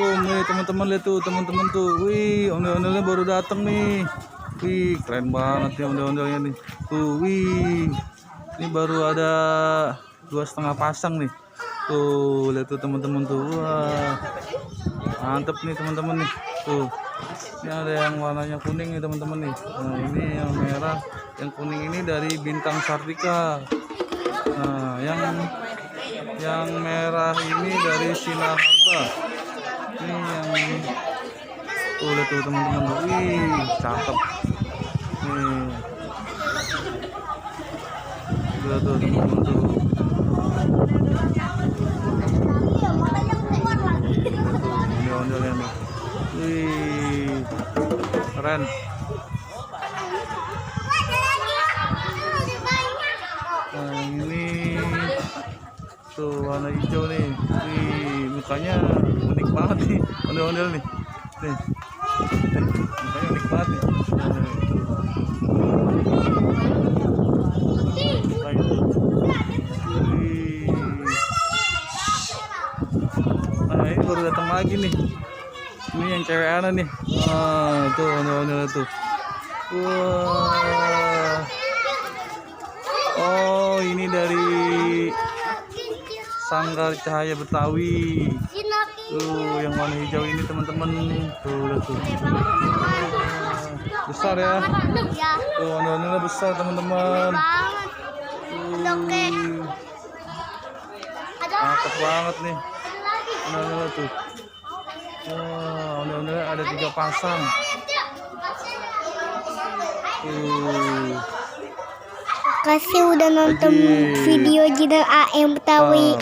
Assalamualaikum nih teman-teman, lihat tuh teman-teman tuh. Wih, ondel-ondelnya baru datang nih. Wih, keren banget nih ondel-ondelnya nih. Tuh, wih. Ini baru ada 2,5 pasang nih. Tuh, lihat tuh teman-teman tuh. Wah. Mantep nih teman-teman nih. Tuh. Ini ada yang warnanya kuning nih teman-teman nih. Nah, ini yang merah, yang kuning ini dari Bintang Sartika. Nah, yang merah ini dari Sinar Harba. Ini yang tuh, lihat tuh teman-teman. Wih, cakep. Nih. Lihat tuh teman-teman tuh. Ini ondel-ondelnya nih. Wih, keren. Nah, ini tuh warna hijau nih. Wih, mukanya unik banget nih, ondel-ondel nih. Nih, mukanya unik banget nih. Mukanya tuh. Wih. Nah, ini baru datang lagi nih. Ini yang cewek Ana nih. Tuh ondel-ondel tuh. Wah. Oh, ini dari Sanggar Cahaya Betawi. Tuh, yang warna hijau ini teman-teman. Tuh, lihat tuh. Besar ya. Tuh, ondel-ondelnya besar teman-teman. Mantap banget nih. Ondel-ondelnya tuh. Wah, ondel-ondelnya ada 3 pasang. Tuh. Makasih udah nonton video Jidan AM Betawi.